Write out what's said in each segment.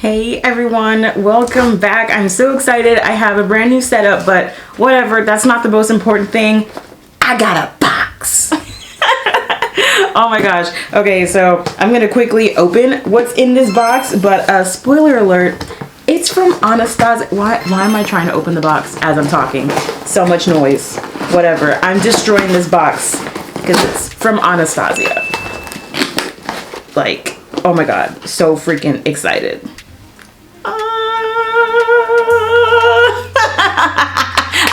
Hey everyone, welcome back. I'm so excited. I have a brand new setup, but whatever, that's not the most important thing. I got a box. Oh my gosh. Okay, so I'm gonna quickly open what's in this box, but spoiler alert, it's from Anastasia. Why am I trying to open the box as I'm talking? So much noise. Whatever, I'm destroying this box because it's from Anastasia. Like, oh my god, so freaking excited.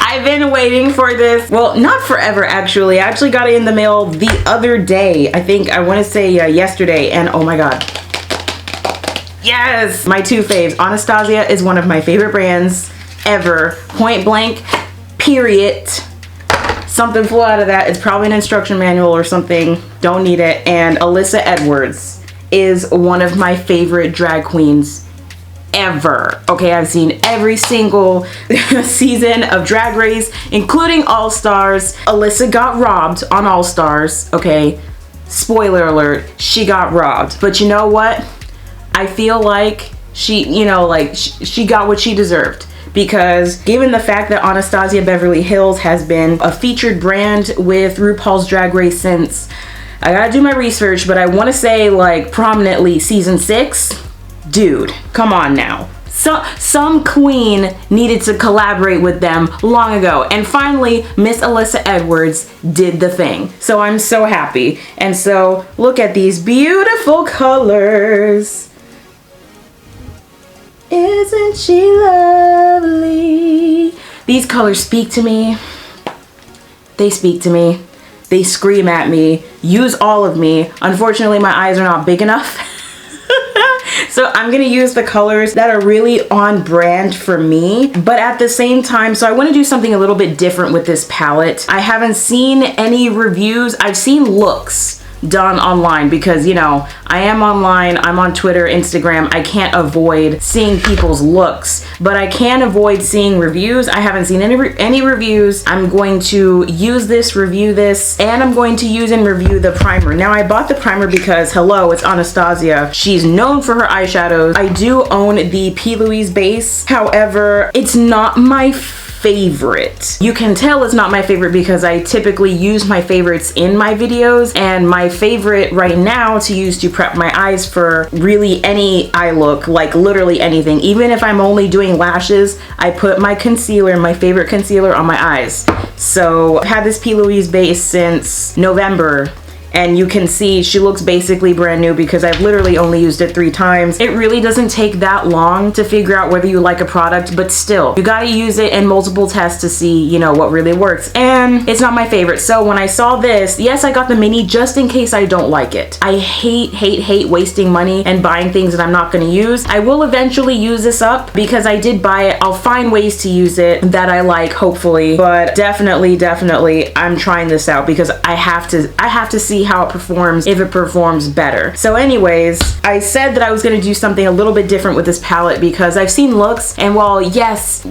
I've been waiting for this. Well, not forever actually. I actually got it in the mail the other day. I want to say yesterday, and oh my god. Yes! My two faves. Anastasia is one of my favorite brands ever. Point blank, period. Something flew out of that. It's probably an instruction manual or something. Don't need it. And Alyssa Edwards is one of my favorite drag queens ever. Okay, I've seen every single season of Drag Race, including All Stars. Alyssa got robbed on All Stars. Okay, spoiler alert, she got robbed. But you know what? I feel like she got what she deserved. Because given the fact that Anastasia Beverly Hills has been a featured brand with RuPaul's Drag Race since, I gotta do my research, but I want to say like prominently season 6. Dude, come on now. Some queen needed to collaborate with them long ago, and finally Miss Alyssa Edwards did the thing. So I'm so happy. And so look at these beautiful colors. Isn't she lovely? These colors speak to me. They speak to me. They scream at me. Use all of me. Unfortunately, my eyes are not big enough. So I'm gonna use the colors that are really on brand for me, but at the same time, so I want to do something a little bit different with this palette. I haven't seen any reviews. I've seen looks done online because, you know, I am online, I'm on Twitter, Instagram. I can't avoid seeing people's looks, but I can avoid seeing reviews. I haven't seen any reviews. I'm going to use this, review this, and I'm going to use and review the primer. Now, I bought the primer because, hello, it's Anastasia. She's known for her eyeshadows. I do own the P. Louise base. However, it's not my favorite. You can tell it's not my favorite because I typically use my favorites in my videos, and my favorite right now to use to prep my eyes for really any eye look, like literally anything. Even if I'm only doing lashes, I put my concealer, my favorite concealer, on my eyes. So I've had this P. Louise base since November, and you can see she looks basically brand new because I've literally only used it 3 times. It really doesn't take that long to figure out whether you like a product, but still, you gotta use it in multiple tests to see, you know, what really works. And it's not my favorite. So when I saw this, yes, I got the mini just in case I don't like it. I hate wasting money and buying things that I'm not gonna use. I will eventually use this up because I did buy it. I'll find ways to use it that I like, hopefully. But definitely, I'm trying this out because I have to see how it performs, if it performs better. So anyways, I said that I was going to do something a little bit different with this palette because I've seen looks, and while yes,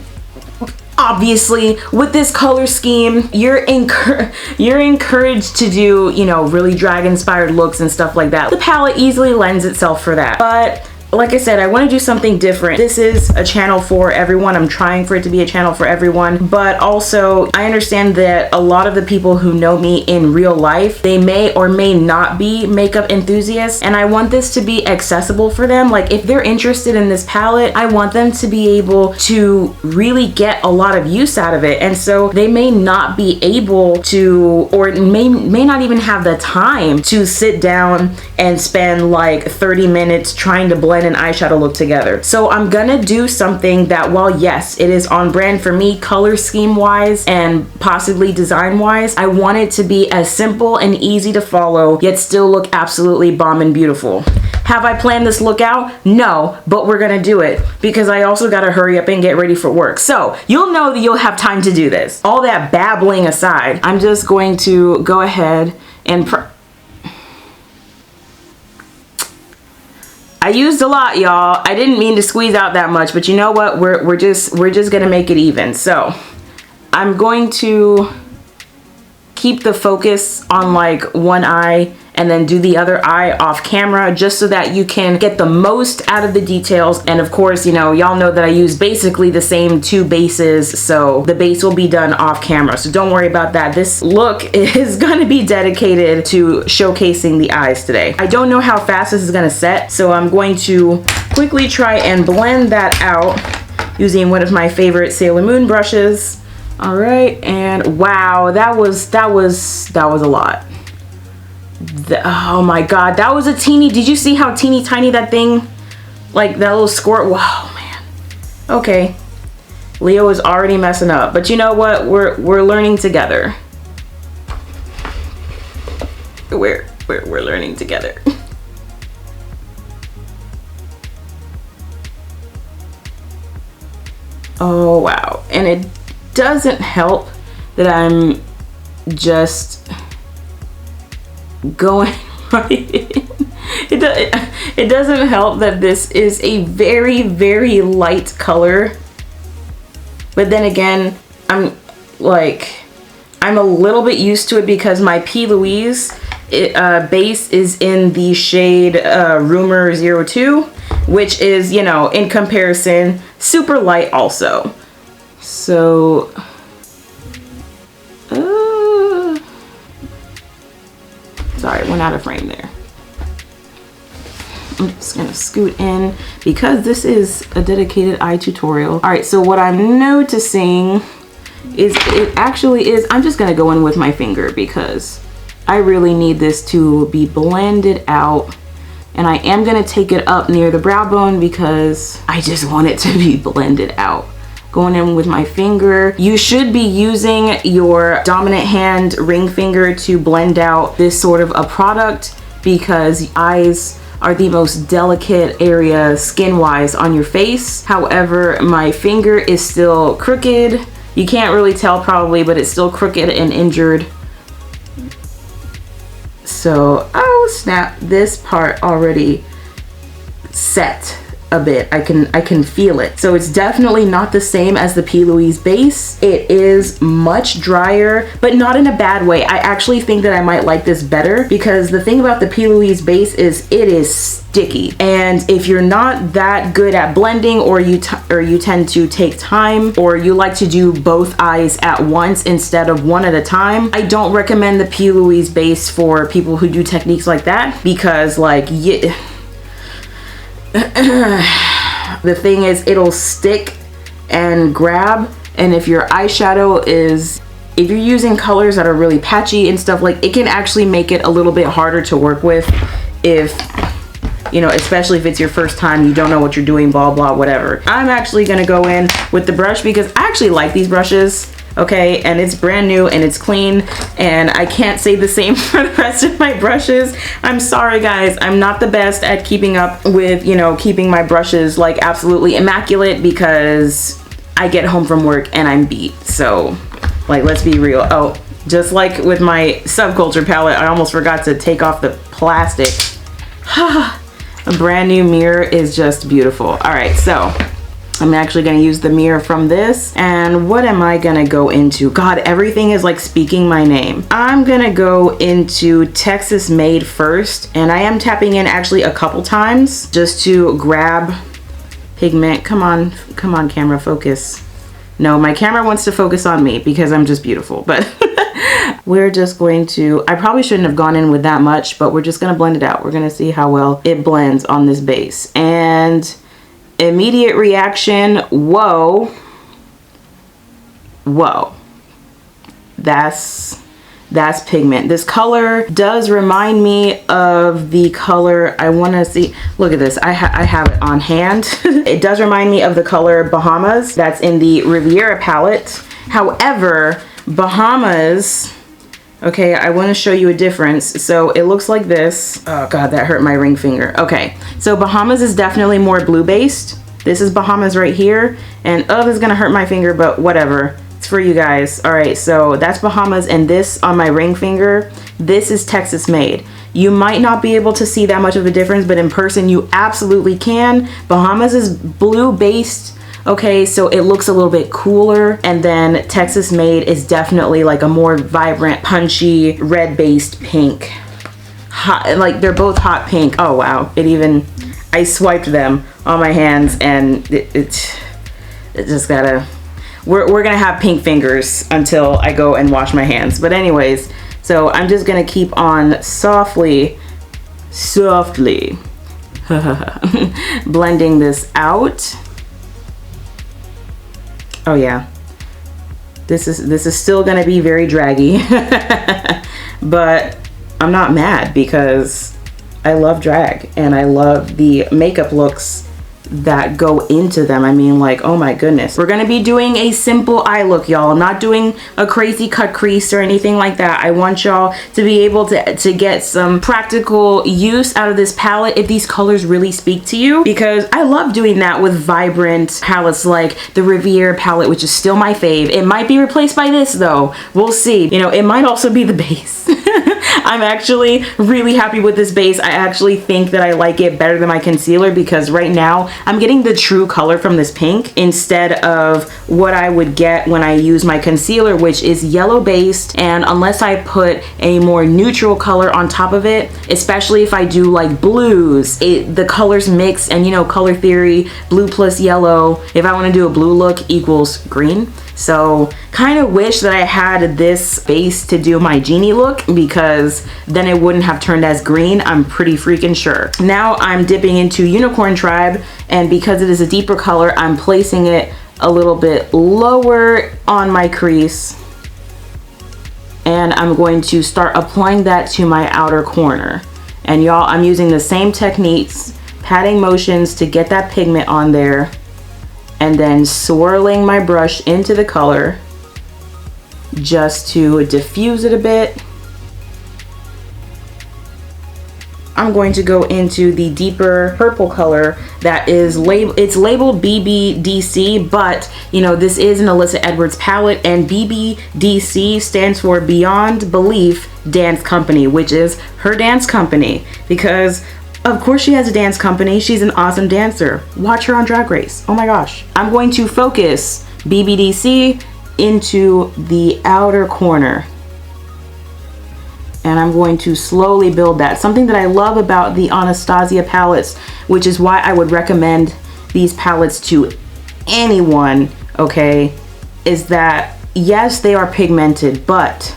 obviously with this color scheme you're encouraged to do, you know, really drag inspired looks and stuff like that. The palette easily lends itself for that, but like I said, I want to do something different. This is a channel for everyone. I'm trying for it to be a channel for everyone, but also I understand that a lot of the people who know me in real life, they may or may not be makeup enthusiasts, and I want this to be accessible for them. Like if they're interested in this palette, I want them to be able to really get a lot of use out of it. And so they may not be able to, or may not even have the time to sit down and spend like 30 minutes trying to blend an eyeshadow look together. So I'm gonna do something that, while yes, it is on brand for me color scheme wise and possibly design wise, I want it to be as simple and easy to follow yet still look absolutely bomb and beautiful. Have I planned this look out? No, but we're gonna do it because I also gotta hurry up and get ready for work. So you'll know that you'll have time to do this. All that babbling aside, I'm just going to go ahead and I used a lot, y'all. I didn't mean to squeeze out that much, but you know what? We're just gonna make it even. So I'm going to keep the focus on like one eye and then do the other eye off camera, just so that you can get the most out of the details. And of course, you know, y'all know that I use basically the same 2 bases, so the base will be done off camera, so don't worry about that. This look is gonna be dedicated to showcasing the eyes today. I don't know how fast this is gonna set, so I'm going to quickly try and blend that out using one of my favorite Sailor Moon brushes. All right, and wow, that was a lot. Oh my God, that was a teeny, did you see how teeny tiny that thing, like that little squirt? Wow, man. Okay, Leo is already messing up, but you know what? We're learning together. We're learning together. Oh wow, and it doesn't help that I'm just going right in. It doesn't help that this is a very, very light color, but then again, I'm a little bit used to it because my P. Louise base is in the shade Rumor 02, which is, you know, in comparison, super light also. So, sorry, went out of frame there. I'm just gonna scoot in because this is a dedicated eye tutorial. All right, so what I'm noticing is it actually is, I'm just gonna go in with my finger because I really need this to be blended out, and I am gonna take it up near the brow bone because I just want it to be blended out. Going in with my finger. You should be using your dominant hand ring finger to blend out this sort of a product because eyes are the most delicate area skin-wise on your face. However, my finger is still crooked. You can't really tell probably, but it's still crooked and injured. So, oh snap, this part already set a bit. I can feel it. So it's definitely not the same as the P. Louise base. It is much drier, but not in a bad way. I actually think that I might like this better because the thing about the P. Louise base is it is sticky. And if you're not that good at blending, or you tend to take time, or you like to do both eyes at once instead of one at a time, I don't recommend the P. Louise base for people who do techniques like that because like, yeah, the thing is it'll stick and grab, and if your eyeshadow is, if you're using colors that are really patchy and stuff, like it can actually make it a little bit harder to work with if, you know, especially if it's your first time, you don't know what you're doing, blah blah whatever. I'm actually gonna go in with the brush because I actually like these brushes, okay, and it's brand new and it's clean, and I can't say the same for the rest of my brushes. I'm sorry guys, I'm not the best at keeping up with, you know, keeping my brushes like absolutely immaculate because I get home from work and I'm beat. So like, let's be real. Oh, just like with my Subculture palette, I almost forgot to take off the plastic. A brand new mirror is just beautiful. All right, so I'm actually gonna use the mirror from this. And what am I gonna go into? God, everything is like speaking my name. I'm gonna go into Texas Made first. And I am tapping in actually a couple times just to grab pigment. Come on camera, focus. No, my camera wants to focus on me because I'm just beautiful, but we're just going to, I probably shouldn't have gone in with that much, but we're just gonna blend it out. We're gonna see how well it blends on this base. And immediate reaction, whoa, that's pigment. This color does remind me of the color, I want to see, look at this, I have it on hand. It does remind me of the color Bahamas that's in the Riviera palette. However, Bahamas, okay, I want to show you a difference. So it looks like this. Oh God, that hurt my ring finger. Okay, so Bahamas is definitely more blue based. This is Bahamas right here, and oh, this is gonna hurt my finger, but whatever. It's for you guys. All right, so that's Bahamas, and this on my ring finger, this is Texas Made. You might not be able to see that much of a difference, but in person you absolutely can. Bahamas is blue based, okay, so it looks a little bit cooler, and then Texas Made is definitely like a more vibrant, punchy, red based pink. hot, like they're both hot pink. Oh wow, I swiped them on my hands, and it just gotta, we're gonna have pink fingers until I go and wash my hands. But anyways, so I'm just gonna keep on softly blending this out. Oh yeah, this is still gonna be very draggy, but I'm not mad because I love drag and I love the makeup looks that go into them. I mean, like, oh my goodness. We're gonna be doing a simple eye look, y'all. I'm not doing a crazy cut crease or anything like that. I want y'all to be able to get some practical use out of this palette if these colors really speak to you, because I love doing that with vibrant palettes like the Riviera palette, which is still my fave. It might be replaced by this though. We'll see. You know, it might also be the base. I'm actually really happy with this base. I actually think that I like it better than my concealer, because right now I'm getting the true color from this pink instead of what I would get when I use my concealer, which is yellow based. And unless I put a more neutral color on top of it, especially if I do like blues, the colors mix, and you know, color theory, blue plus yellow, if I want to do a blue look equals green. So kind of wish that I had this base to do my genie look, because then it wouldn't have turned as green, I'm pretty freaking sure. Now I'm dipping into Unicorn Tribe, and because it is a deeper color, I'm placing it a little bit lower on my crease, and I'm going to start applying that to my outer corner. And y'all, I'm using the same techniques, patting motions to get that pigment on there, and then swirling my brush into the color just to diffuse it a bit. I'm going to go into the deeper purple color that is it's labeled BBDC, but you know, this is an Alyssa Edwards palette, and BBDC stands for Beyond Belief Dance Company, which is her dance company, because of course she has a dance company. She's an awesome dancer. Watch her on Drag Race. Oh my gosh. I'm going to focus BBDC into the outer corner, and I'm going to slowly build that. Something that I love about the Anastasia palettes, which is why I would recommend these palettes to anyone, okay, is that yes, they are pigmented, but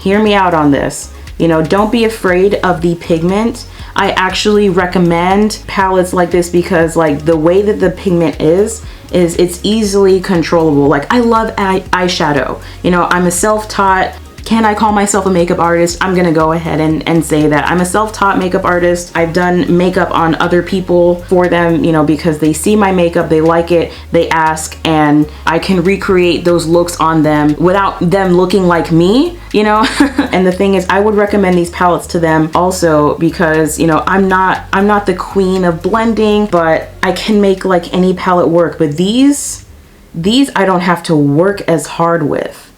hear me out on this. You know, don't be afraid of the pigment. I actually recommend palettes like this because like the way that the pigment is it's easily controllable. Like I love eyeshadow. You know, I'm a self-taught, can I call myself a makeup artist? I'm gonna go ahead and say that I'm a self-taught makeup artist. I've done makeup on other people for them, you know, because they see my makeup, they like it, they ask, and I can recreate those looks on them without them looking like me, you know. And the thing is, I would recommend these palettes to them also because, you know, I'm not the queen of blending, but I can make like any palette work. But these I don't have to work as hard with.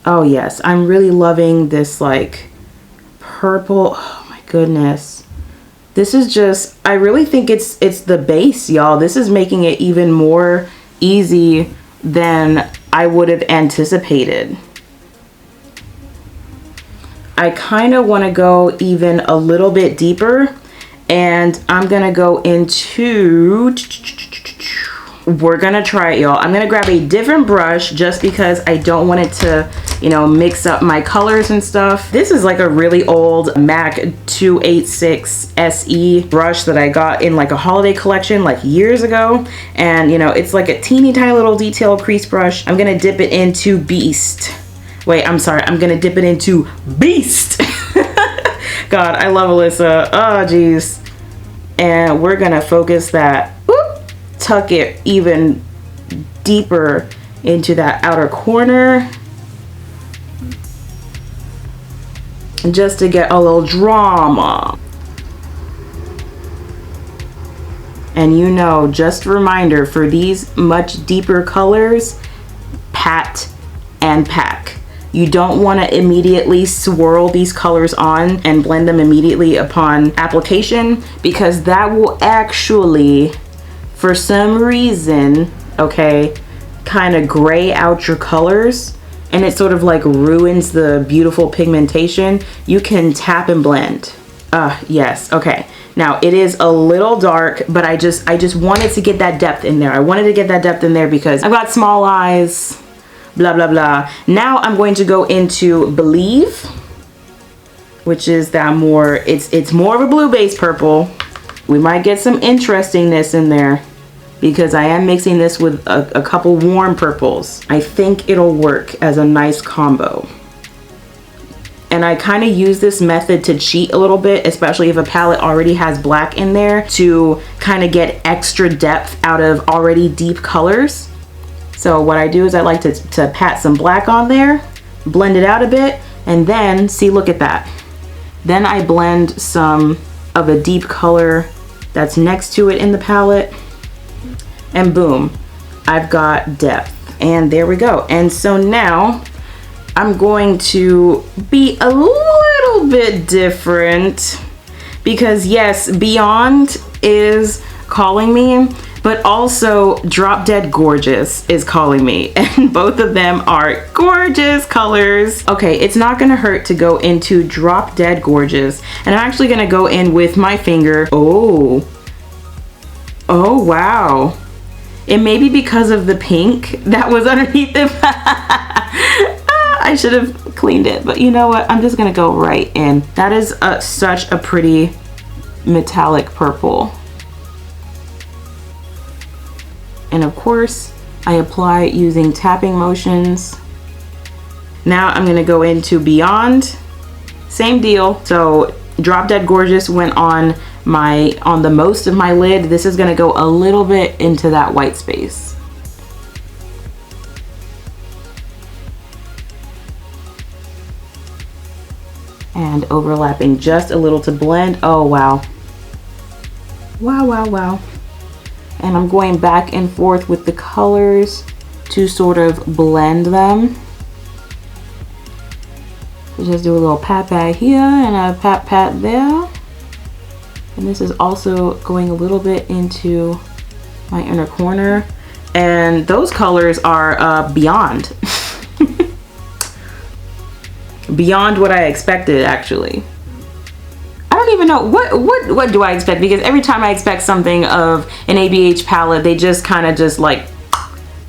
Oh yes, I'm really loving this like purple. Oh my goodness. This is just, I really think it's the base, y'all. This is making it even more easy than I would have anticipated. I kind of want to go even a little bit deeper, and I'm gonna go into, we're gonna try it, y'all. I'm gonna grab a different brush just because I don't want it to, you know, mix up my colors and stuff. This is like a really old MAC 286 SE brush that I got in like a holiday collection like years ago. And you know, it's like a teeny tiny little detail crease brush. I'm gonna dip it into Beast. Wait, I'm sorry, I'm gonna dip it into Beast. God, I love Alyssa. Oh, geez. And we're gonna focus that, tuck it even deeper into that outer corner, just to get a little drama. And you know, just a reminder, for these much deeper colors, pat and pack. You don't want to immediately swirl these colors on and blend them immediately upon application, because that will actually, for some reason, okay, kind of gray out your colors, and it sort of like ruins the beautiful pigmentation, you can tap and blend. Yes, okay. Now it is a little dark, but I just wanted to get that depth in there. I wanted to get that depth in there because I've got small eyes, blah, blah, blah. Now I'm going to go into Believe, which is that more, it's more of a blue base purple. We might get some interestingness in there because I am mixing this with a couple warm purples. I think it'll work as a nice combo. And I kind of use this method to cheat a little bit, especially if a palette already has black in there, to kind of get extra depth out of already deep colors. So what I do is I like to pat some black on there, blend it out a bit, and then, see, look at that. Then I blend some of a deep color that's next to it in the palette, and boom, I've got depth. And there we go. And so now I'm going to be a little bit different because yes, Beyond is calling me, but also Drop Dead Gorgeous is calling me, and both of them are gorgeous colors. Okay, it's not gonna hurt to go into Drop Dead Gorgeous, and I'm actually gonna go in with my finger. Oh wow. It may be because of the pink that was underneath it. I should have cleaned it, but you know what? I'm just gonna go right in. That is such a pretty metallic purple. And of course, I apply using tapping motions. Now I'm gonna go into Beyond. Same deal. So Drop Dead Gorgeous went on the most of my lid. This is gonna go a little bit into that white space. And overlapping just a little to blend. Oh wow. Wow, wow, wow. And I'm going back and forth with the colors to sort of blend them. So just do a little pat pat here and a pat pat there. And this is also going a little bit into my inner corner. And those colors are beyond. Beyond what I expected, actually. I don't even know what do I expect, because every time I expect something of an ABH palette, they just kind of just like,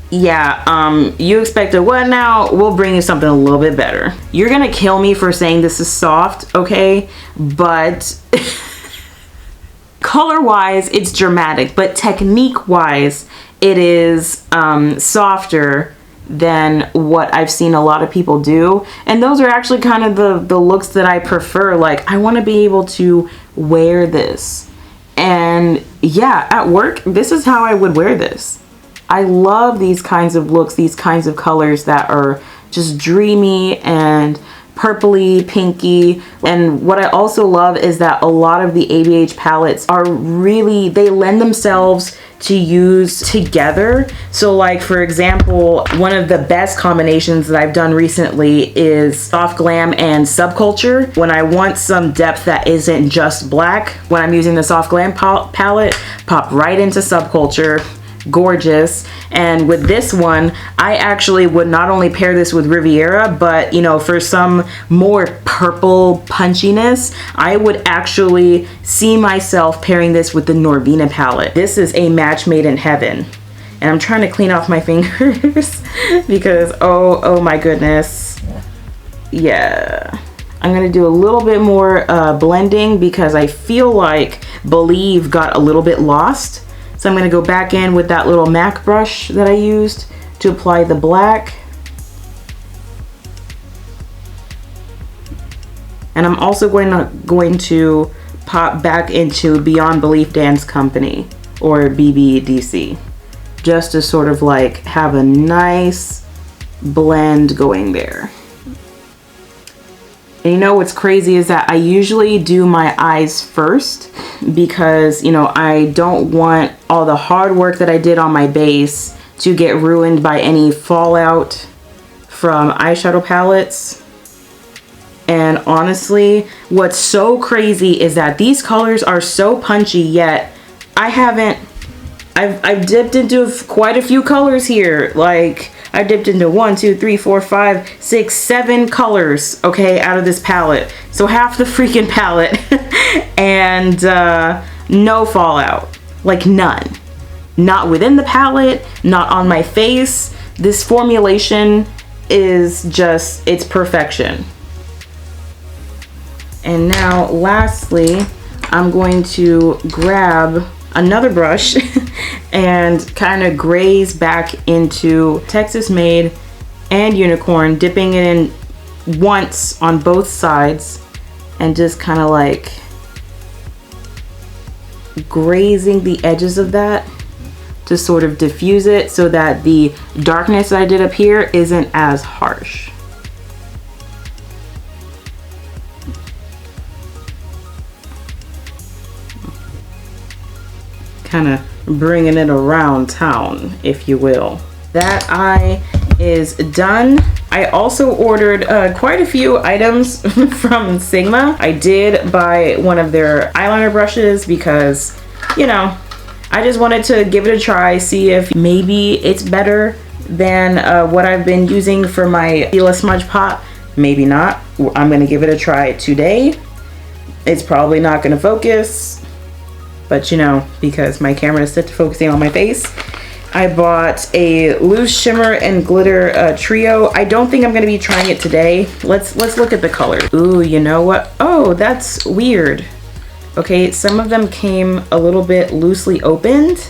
yeah, you expected what now? We'll bring you something a little bit better. You're gonna kill me for saying this is soft, okay? But color-wise, it's dramatic, but technique-wise, it is softer than what I've seen a lot of people do. And those are actually kind of the looks that I prefer. Like, I want to be able to wear this. And yeah, at work, this is how I would wear this. I love these kinds of looks, these kinds of colors that are just dreamy and purpley, pinky. And what I also love is that a lot of the ABH palettes are really, they lend themselves to use together. So like, for example, one of the best combinations that I've done recently is Soft Glam and Subculture. When I want some depth that isn't just black, when I'm using the Soft Glam palette, pop right into Subculture. Gorgeous. And with this one, I actually would not only pair this with Riviera, but you know, for some more purple punchiness, I would actually see myself pairing this with the Norvina palette. This is a match made in heaven. And I'm trying to clean off my fingers because oh my goodness. Yeah, I'm gonna do a little bit more blending because I feel like Believe got a little bit lost. So I'm going to go back in with that little MAC brush that I used to apply the black. And I'm also going to pop back into Beyond Belief Dance Company, or BBDC, just to sort of like have a nice blend going there. And you know what's crazy is that I usually do my eyes first because, you know, I don't want all the hard work that I did on my base to get ruined by any fallout from eyeshadow palettes. And honestly, what's so crazy is that these colors are so punchy, yet I've dipped into quite a few colors here. Like, I dipped into 1, 2, 3, 4, 5, 6, 7 colors, okay, out of this palette. So half the freaking palette. And no fallout. Like none. Not within the palette, not on my face. This formulation is just, it's perfection. And now lastly, I'm going to grab another brush and kind of graze back into Texas Made and Unicorn, dipping it in once on both sides and just kind of like grazing the edges of that to sort of diffuse it so that the darkness that I did up here isn't as harsh. Kind of bringing it around town, if you will. That eye is done. I also ordered quite a few items from Sigma. I did buy one of their eyeliner brushes because, you know, I just wanted to give it a try, see if maybe it's better than what I've been using for my Stila smudge pot. Maybe not. I'm gonna give it a try today. It's probably not gonna focus, but you know, because my camera is set to focusing on my face. I bought a loose shimmer and glitter trio. I don't think I'm gonna be trying it today. Let's look at the color. Ooh, you know what? Oh, that's weird. Okay, some of them came a little bit loosely opened.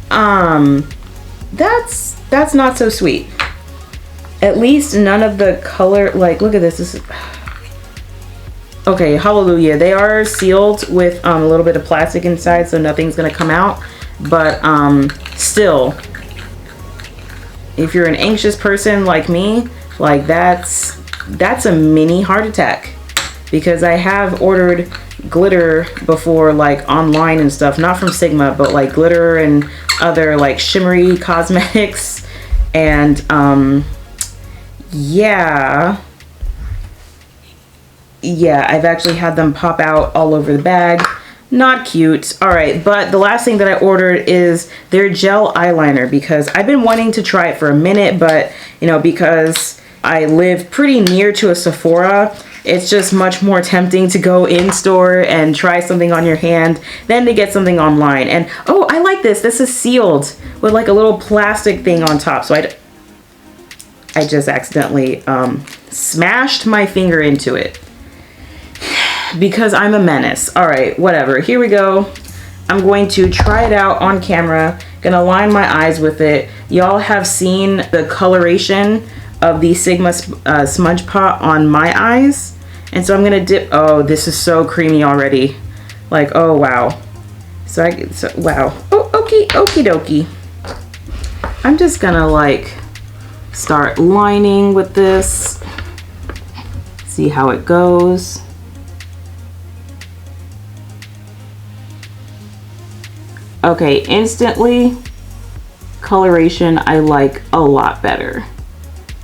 That's not so sweet. At least none of the color, like, look at this. This is, okay, hallelujah. They are sealed with a little bit of plastic inside, so nothing's gonna come out. But still, if you're an anxious person like me, like that's a mini heart attack. Because I have ordered glitter before, like online and stuff, not from Sigma, but like glitter and other like shimmery cosmetics, and yeah, I've actually had them pop out all over the bag. Not cute. All right, but the last thing that I ordered is their gel eyeliner, because I've been wanting to try it for a minute, but you know, because I live pretty near to a Sephora, it's just much more tempting to go in store and try something on your hand than to get something online. And oh, I like this. This is sealed with like a little plastic thing on top. So I just accidentally smashed my finger into it because I'm a menace. All right, whatever. Here we go. I'm going to try it out on camera. Gonna line my eyes with it. Y'all have seen the coloration of the Sigma smudge pot on my eyes. And so I'm gonna dip. Oh, this is so creamy already. Like, oh wow. So wow. Oh, okie dokie. I'm just gonna like start lining with this. See how it goes. Okay, instantly coloration I like a lot better,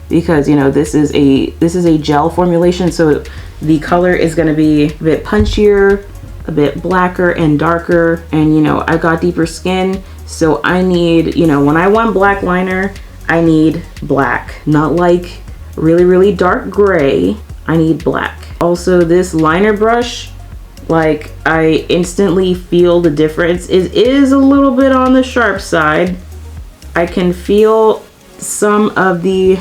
because you know this is a gel formulation, so the color is going to be a bit punchier, a bit blacker and darker, and you know I got deeper skin, so I need, you know, when I want black liner, I need black, not like really dark gray. I need black. Also, this liner brush, like, I instantly feel the difference. It is a little bit on the sharp side. I can feel some of the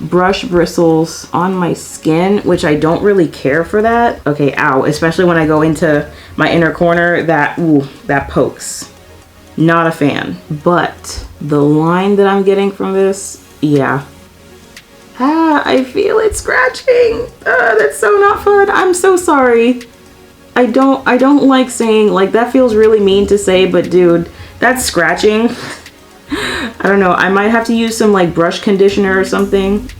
brush bristles on my skin, which I don't really care for that. Okay, ow, especially when I go into my inner corner, that pokes. Not a fan. But the line that I'm getting from this, yeah. I feel it scratching. That's so not fun. I'm so sorry. I don't like saying, like, that feels really mean to say, but dude, that's scratching. I don't know, I might have to use some like brush conditioner or something,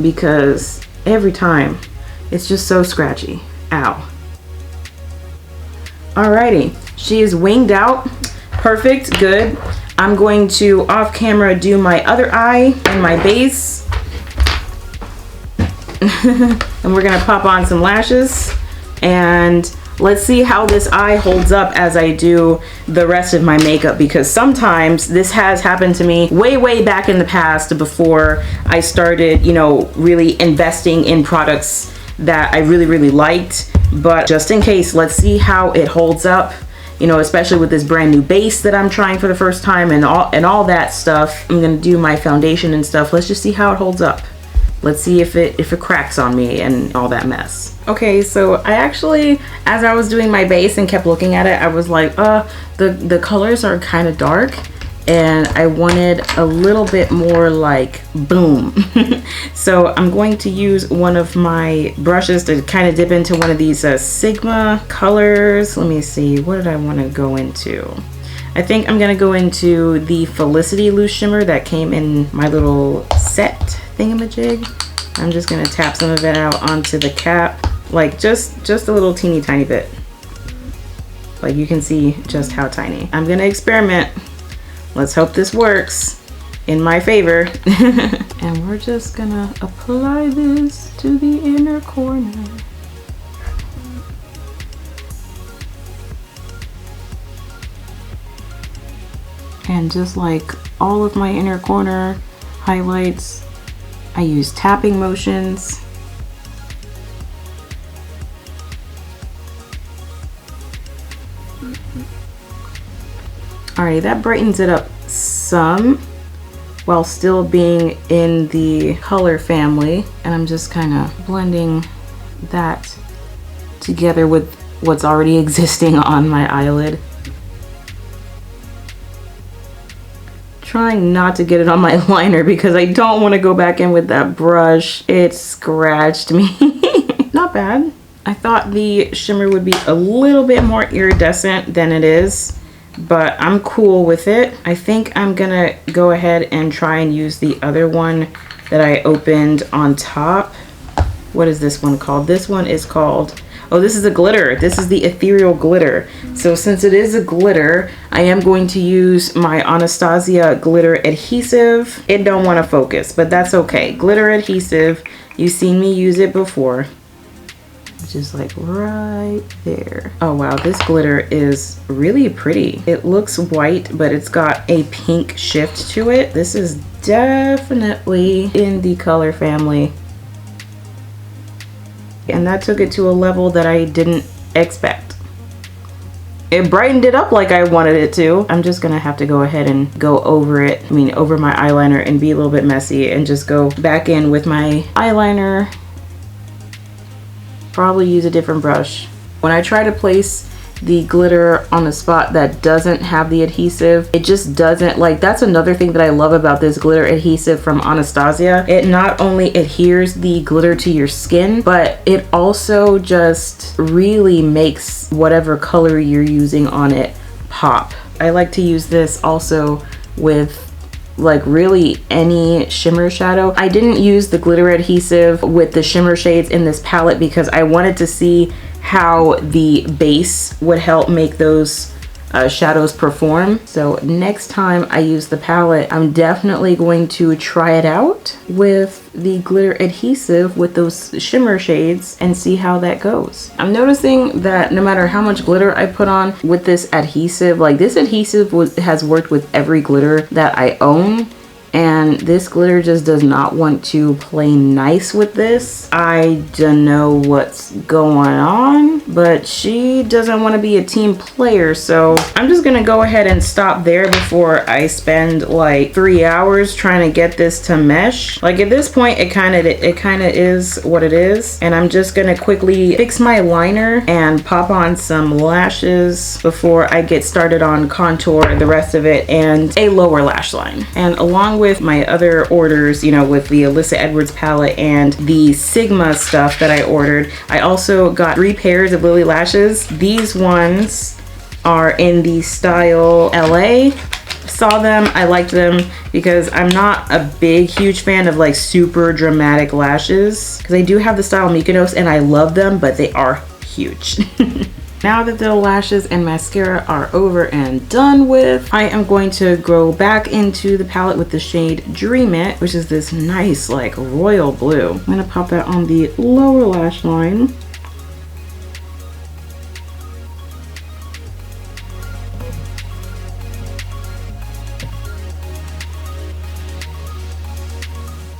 because every time it's just so scratchy. Ow. Alrighty, she is winged out. Perfect, good. I'm going to off camera do my other eye and my base. And we're gonna pop on some lashes. And let's see how this eye holds up as I do the rest of my makeup, because sometimes this has happened to me way back in the past before I started, you know, really investing in products that I really liked. But just in case, let's see how it holds up, you know, especially with this brand new base that I'm trying for the first time and all that stuff. I'm gonna do my foundation and stuff. Let's just see how it holds up. Let's see if it cracks on me and all that mess. Okay, so I actually, as I was doing my base and kept looking at it, I was like, the colors are kind of dark, and I wanted a little bit more like boom. So I'm going to use one of my brushes to kind of dip into one of these Sigma colors. Let me see, what did I want to go into? I think I'm gonna go into the Felicity loose shimmer that came in my little set thingamajig. I'm just gonna tap some of it out onto the cap, like just a little teeny tiny bit. Like you can see just how tiny. I'm gonna experiment. Let's hope this works in my favor. And we're just gonna apply this to the inner corner. And just like all of my inner corner highlights, I use tapping motions. Alrighty, that brightens it up some while still being in the color family. And I'm just kind of blending that together with what's already existing on my eyelid. Trying not to get it on my liner because I don't want to go back in with that brush. It scratched me. Not bad. I thought the shimmer would be a little bit more iridescent than it is, but I'm cool with it. I think I'm gonna go ahead and try and use the other one that I opened on top. What is this one called? This one is called, oh, this is a glitter. This is the ethereal glitter. So since it is a glitter, I am going to use my Anastasia glitter adhesive. It don't want to focus, but that's okay. Glitter adhesive, you've seen me use it before. Just like right there. Oh wow, this glitter is really pretty. It looks white, but it's got a pink shift to it. This is definitely in the color family. And that took it to a level that I didn't expect. It brightened it up like I wanted it to. I'm just gonna have to go ahead and go over it, over my eyeliner, and be a little bit messy and just go back in with my eyeliner. Probably use a different brush. When I try to place the glitter on a spot that doesn't have the adhesive, it just doesn't, like, that's another thing that I love about this glitter adhesive from Anastasia. It not only adheres the glitter to your skin, but it also just really makes whatever color you're using on it pop. I like to use this also with like really any shimmer shadow. I didn't use the glitter adhesive with the shimmer shades in this palette because I wanted to see how the base would help make those shadows perform. So next time I use the palette, I'm definitely going to try it out with the glitter adhesive with those shimmer shades and see how that goes. I'm noticing that no matter how much glitter I put on with this adhesive, like this adhesive has worked with every glitter that I own, and this glitter just does not want to play nice with this. I don't know what's going on, but she doesn't want to be a team player, so I'm just gonna go ahead and stop there before I spend like 3 hours trying to get this to mesh. Like at this point, it kind of is what it is, and I'm just gonna quickly fix my liner and pop on some lashes before I get started on contour, the rest of it, and a lower lash line. And along with my other orders, with the Alyssa Edwards palette and the Sigma stuff that I ordered, I also got 3 pairs of Lilly Lashes. These ones are in the style LA. Saw them, I liked them because I'm not a huge fan of like super dramatic lashes, because I do have the style Mykonos and I love them, but they are huge. Now that the lashes and mascara are over and done with, I am going to go back into the palette with the shade Dream It, which is this nice like royal blue. I'm gonna pop that on the lower lash line.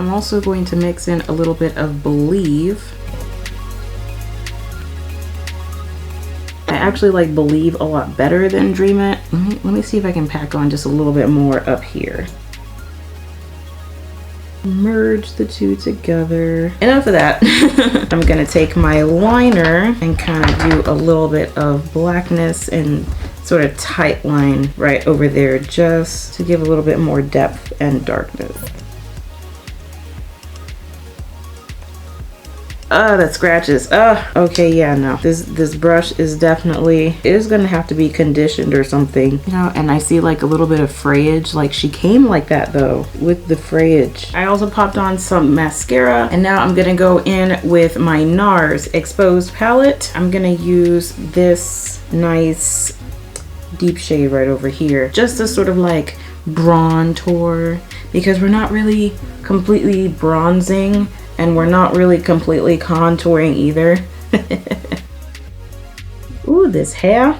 I'm also going to mix in a little bit of Believe. I actually like Believe a lot better than Dream It. Let me see if I can pack on just a little bit more up here. Merge the two together. Enough of that. I'm gonna take my liner and kind of do a little bit of blackness and sort of tight line right over there just to give a little bit more depth and darkness. That scratches. Okay, yeah, no. This brush is definitely, it is gonna have to be conditioned or something. You know, and I see like a little bit of frayage. Like she came like that though, with the frayage. I also popped on some mascara, and now I'm gonna go in with my NARS Exposed palette. I'm gonna use this nice deep shade right over here, just to sort of like bronzer, because we're not really completely bronzing and we're not really completely contouring either. Ooh, this hair.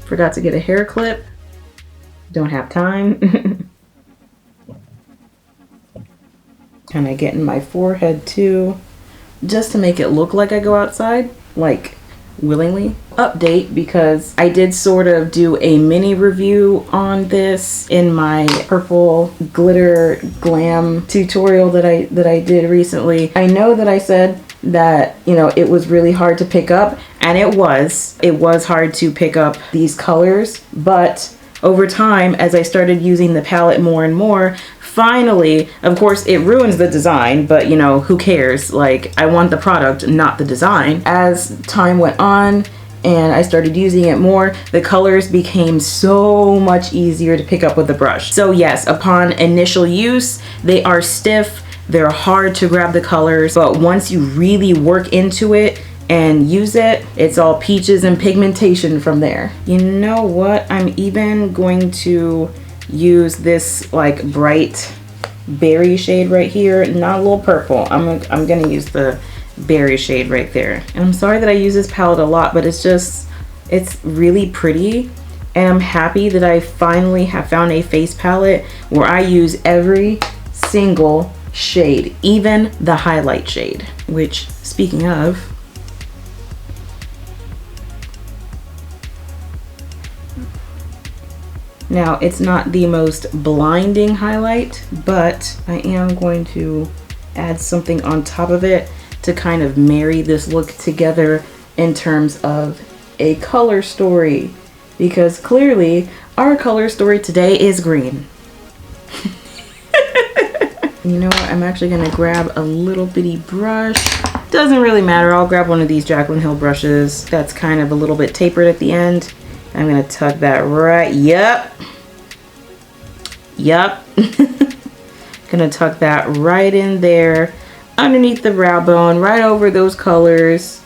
Forgot to get a hair clip. Don't have time. Kind of getting my forehead too, just to make it look like I go outside, like willingly. Update, because I did sort of do a mini review on this in my purple glitter glam tutorial that I did recently. I know that I said that, you know, it was really hard to pick up, and it was hard to pick up these colors, but over time, as I started using the palette more and more, finally, of course, it ruins the design, but you know, who cares? Like, I want the product, not the design. As time went on and I started using it more, the colors became so much easier to pick up with the brush. So yes, upon initial use, they are stiff, they're hard to grab the colors, but once you really work into it and use it, it's all peaches and pigmentation from there. You know what? I'm even going to use this like bright berry shade right here, not a little purple. I'm gonna use the berry shade right there. And I'm sorry that I use this palette a lot, but it's really pretty, and I'm happy that I finally have found a face palette where I use every single shade, even the highlight shade, which, speaking of, now, it's not the most blinding highlight, but I am going to add something on top of it to kind of marry this look together in terms of a color story, because clearly our color story today is green. You know what? I'm actually going to grab a little bitty brush. Doesn't really matter. I'll grab one of these Jaclyn Hill brushes that's kind of a little bit tapered at the end. I'm gonna tuck that right, yep. Gonna tuck that right in there, underneath the brow bone, right over those colors.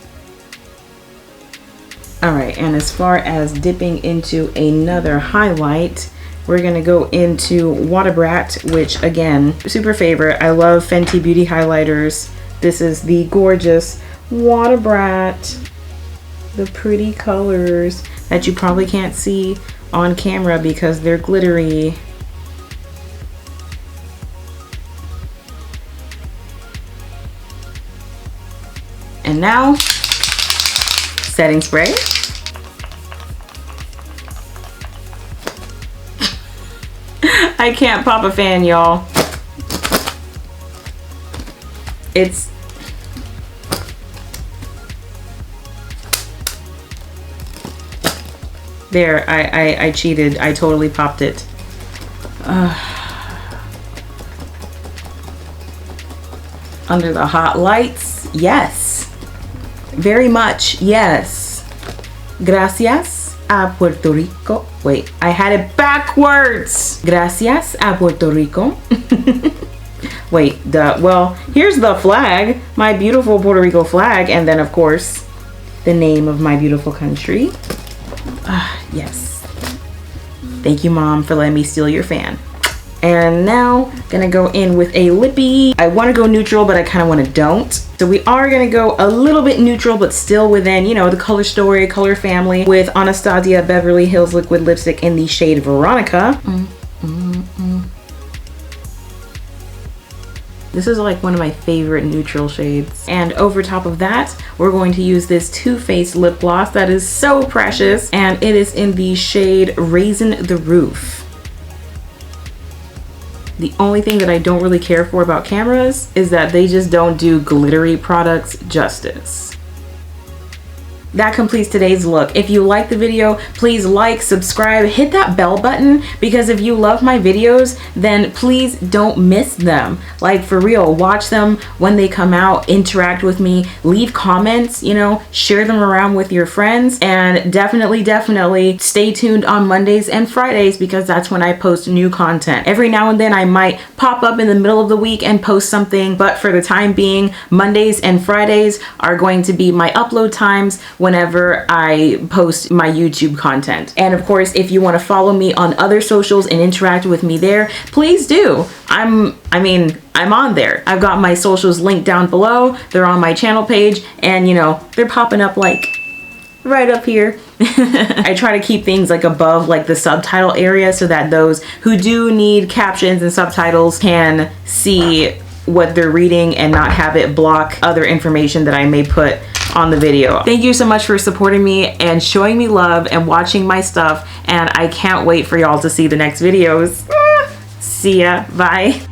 All right, and as far as dipping into another highlight, we're gonna go into Wattabrat, which again, super favorite. I love Fenty Beauty highlighters. This is the gorgeous Wattabrat. The pretty colors that you probably can't see on camera because they're glittery. And now, setting spray. I can't pop a fan, y'all. It's there, I cheated. I totally popped it. Under the hot lights, yes. Very much, yes. Gracias a Puerto Rico. Wait, I had it backwards. Gracias a Puerto Rico. Wait, well, here's the flag. My beautiful Puerto Rico flag. And then, of course, the name of my beautiful country. Yes. Thank you, Mom, for letting me steal your fan. And now, gonna go in with a lippy. I want to go neutral, but I kind of want to don't. So we are gonna go a little bit neutral, but still within, you know, the color story, color family, with Anastasia Beverly Hills Liquid Lipstick in the shade Veronica. This is like one of my favorite neutral shades. And over top of that, we're going to use this Too Faced lip gloss that is so precious, and it is in the shade Raisin the Roof. The only thing that I don't really care for about cameras is that they just don't do glittery products justice. That completes today's look. If you like the video, please like, subscribe, hit that bell button, because if you love my videos, then please don't miss them. Like, for real, watch them when they come out, interact with me, leave comments, you know, share them around with your friends, and definitely stay tuned on Mondays and Fridays, because that's when I post new content. Every now and then I might pop up in the middle of the week and post something, but for the time being, Mondays and Fridays are going to be my upload times whenever I post my YouTube content. And of course, if you want to follow me on other socials and interact with me there, please do. I'm on there. I've got my socials linked down below. They're on my channel page, and you know, they're popping up like right up here. I try to keep things like above like the subtitle area so that those who do need captions and subtitles can see what they're reading and not have it block other information that I may put on the video. Thank you so much for supporting me and showing me love and watching my stuff, and I can't wait for y'all to see the next videos. See ya. Bye.